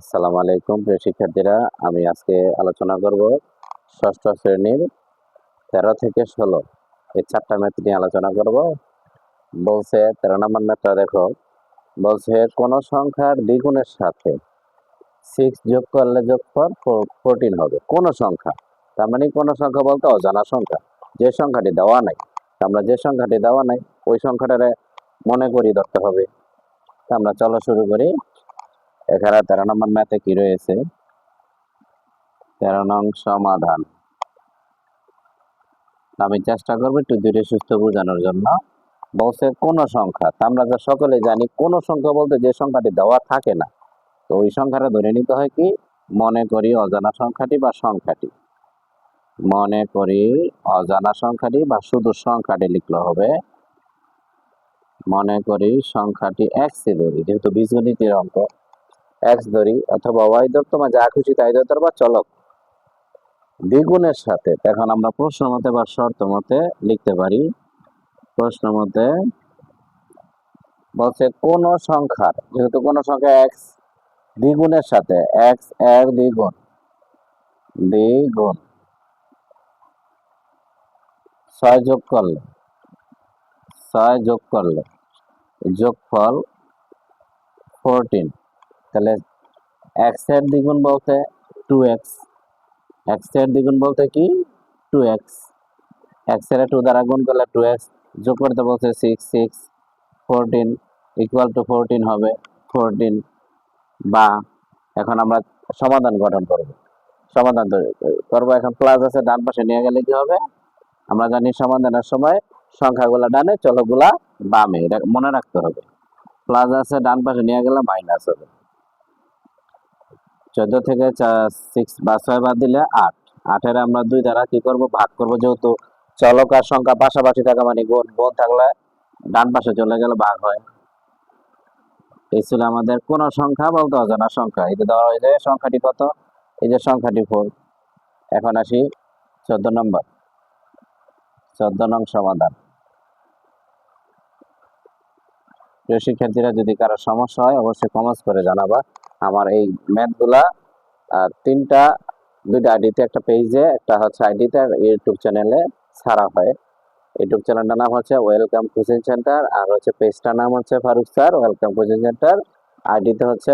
আসসালামু আলাইকুম প্রিয় শিক্ষার্থীরা, আমি আজকে আলোচনা করব ষষ্ঠ শ্রেণীর 13 থেকে 16 এই 4টা ম্যাথ নিয়ে আলোচনা করব। বলছে 13 নম্বর ম্যাথটা দেখো, বলছে কোন সংখ্যার দ্বিগুণের সাথে 6 যোগ করলে যোগফল 14 হবে। কোন সংখ্যা, তার মানে কোন সংখ্যা বলতে অজানা সংখ্যা, যে সংখ্যাটি দেওয়া নাই। আমরা যে সংখ্যাটি দেওয়া নাই ওই সংখ্যাটারে মনে করি ধরতে হবে। আমরা চলো শুরু করি। এখানে 13 নম্বর ম্যাথে কি রয়েছে, 13 নং সমাধান। আমি চেষ্টা করবো একটু ধীরে সুস্থ বোঝানোর জন্য। বলছে কোন সংখ্যা, আমরা যা সকলে জানি কোন সংখ্যা বলতে যে সংখ্যাটি দেওয়া থাকে না, তো ওই সংখ্যাটা ধরে নিতে হয় কি, মনে করি অজানা সংখ্যাটি বা সংখ্যাটি। মনে করি অজানা সংখ্যাটি বা শুধু সংখ্যাটি লিখলে হবে। মনে করি সংখ্যাটি এক্স ধরি, যেহেতু বীজগণিতের অঙ্ক, এক্স ধরি অথবা ওয়াই ধরতো, বা যা খুশি তাই ধরতে বা চলক দ্বিগুণের সাথে। এখন আমরা প্রশ্ন মতে বা শর্ত মতে লিখতে পারি। প্রশ্ন মতে বলছে কোন সংখ্যার, যেহেতু কোন সংখ্যা এক্স দ্বিগুণের সাথে, এক্স এর দ্বিগুণ, দ্বিগুণ 6 যোগ করলে, 6 যোগ করলে যোগফল 14। তাহলে এক্স এর দ্বিগুণ বলতে 2x, এক্স এর দ্বিগুণ বলতে কি 2x, এক্স এর 2 দ্বারা গুণ করলে 2x, যোগ করতে বলছে 6, 6 14 ইকুয়াল টু 14 হবে 14। বা এখন আমরা সমাধান গঠন করব, সমাধান করবো। এখন প্লাস আছে, ডান পাশে নিয়ে গেলে কি হবে, আমরা জানি সমাধানের সময় সংখ্যাগুলা ডানে চলকগুলা বামে, এটা মনে রাখতে হবে। প্লাস আছে, ডান পাশে নিয়ে গেলে মাইনাস হবে। 14 থেকে 6 বা 6 বাদ দিলে 8, 8 আমরা 2 দ্বারা কি করব, ভাগ করব। যেহেতু চলক আর সংখ্যা পাশাপাশি থাকা মানে গুণ, গুণ থাকলে ডান পাশে চলে গেলে ভাগ হয়। এই ছিল আমাদের কোন সংখ্যা বলতে অজানা সংখ্যা। এই যে দেওয়া হয়েছে সংখ্যাটি কত, এই যে সংখ্যাটি 4। এখন আসি 14 নম্বর, 14 নং সমাধান। প্রিয় শিক্ষার্থীরা, যদি কারো সমস্যা হয় অবশ্যই কমেন্টস করে জানাবা। আমার এই ম্যাথগুলা দুইটা আইডিতে, একটা পেজে, একটা হচ্ছে আইডিতে, ইউটিউব চ্যানেলে ছাড়া হয়। ইউটিউব চ্যানেলটার নাম হচ্ছে ওয়েলকাম কোচিং সেন্টার, আর হচ্ছে পেজটার নাম হচ্ছে Faruk sir welcome coaching centre. আইডিতে হচ্ছে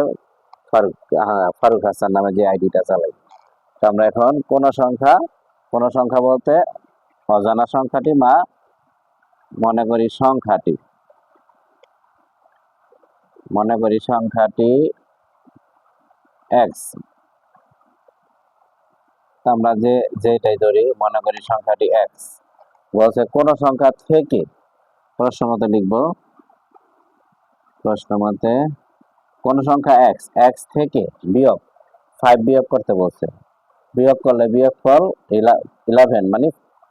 ফারুক হাসান নামে যে আইডিটা চালাই। তো আমরা এখন কোন সংখ্যা বলতে অজানা সংখ্যাটি মা মনে করি সংখ্যাটি, মনে করি সংখ্যাটি এক্স। আমরা যেটাই ধরি, মনে করি সংখ্যাটি এক্স। বলছে কোন সংখ্যা থেকে, প্রশ্ন মতে লিখবো, প্রশ্ন মতে কোন সংখ্যা এক্স, এক্স থেকে বিয়োগ 5 বিয়োগ করতে বলছে। বিয়োগ করলে বিয়োগ ফল 11 মানে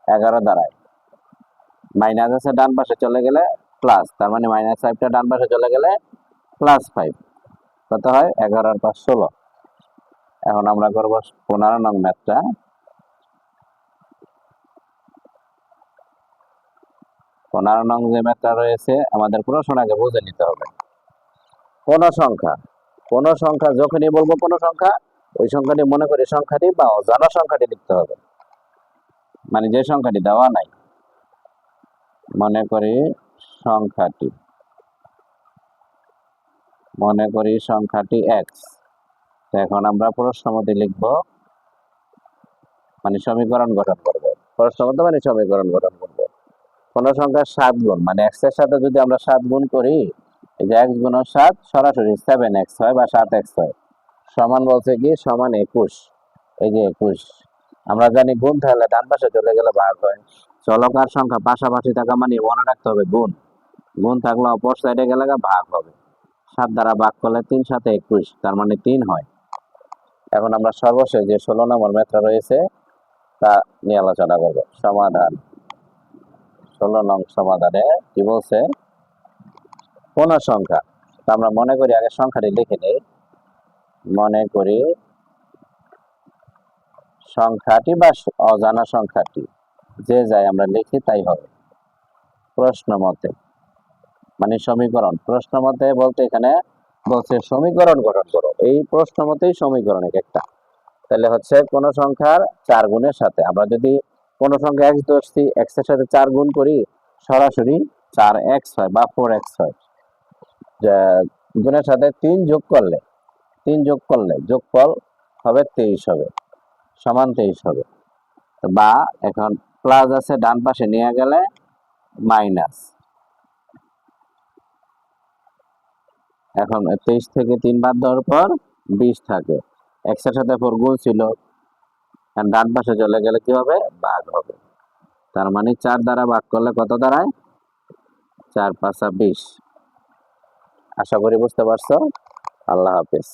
11 দাঁড়ায়। মাইনাস আছে, ডান পাশে চলে গেলে প্লাস, তার মানে -5টা ডান পাশে চলে গেলে +5, কত হয় 11 আর 5 16। এখন আমরা করব 15 নং ম্যাথটা। 15 নং যে ম্যাথটা রয়েছে, আমাদের প্রশ্নটাকে বুঝে নিতে হবে। কোন সংখ্যা যখনই বলবো কোন সংখ্যা, ওই সংখ্যাটি মনে করি সংখ্যাটি বা অজানা সংখ্যাটি লিখতে হবে, মানে যে সংখ্যাটি দেওয়া নাই। মনে করি সংখ্যাটি, মনে করি সংখ্যাটি এক্স। এখন আমরা প্রশ্ন মতে লিখব, মানে সমীকরণ গঠন করব। প্রশ্ন মতে মানে সমীকরণ গঠন করব। কোন সংখ্যার 7 গুণ, মানে এক্স এর সাথে যদি আমরা 7 গুণ করি, এই যে x গুণ 7 সরাসরি 7x হয় বা 7x হয়। সমান বলছে কি, সমান 21, এই যে 21। আমরা জানি গুণ থাকলে ডান পাশে চলে গেলে ভাগ হয়। চলক আর সংখ্যা পাশাপাশি থাকা মানে মনে রাখতে হবে গুণ, গুণ থাকলে অপর সাইডে গেলে ভাগ হবে। 7 দ্বারা ভাগ করলে 3 7 21, তার মানে 3 হয়। এখন আমরা সর্বশেষ যে 16 নম্বর ম্যাথটা রয়েছে তা নিয়ে আলোচনা করব। সমাধান 16 নং সমাধানে কি বলছে, কোন সংখ্যা, তা আমরা মনে করি আগে সংখ্যাটি লিখে নেই। মনে করি সংখ্যাটি বা অজানা সংখ্যাটি, যে যাই আমরা লিখি তাই হবে। প্রশ্ন মতে মানে সমীকরণ, প্রশ্ন মতে বলতে এখানে বলছে সমীকরণ গঠন করো। এই প্রশ্ন মতেই সমীকরণ এক একটা। তাহলে হচ্ছে কোন সংখ্যার 4 গুণের সাথে আমরা যদি কোন সংখ্যা x ধরছি, x এর সাথে 4 গুণ করি, সরাসরি 4x হয় বা 4x হয়। গুণের সাথে 3 যোগ করলে যোগফল হবে 23 হবে, সমান 23 হবে। বা এখন প্লাস আছে, ডান পাশে নিয়ে গেলে মাইনাস। এখন 23 থেকে 3 বাদ দেওয়ার পর 20 থাকে। x এর সাথে 4 গুণ ছিল, ডান পাশে চলে গেলে কি হবে, ভাগ হবে। তার মানে 4 দ্বারা ভাগ করলে কত দাঁড়ায়, 4 5 20। আশা করি বুঝতে পারছো। আল্লাহ হাফেজ।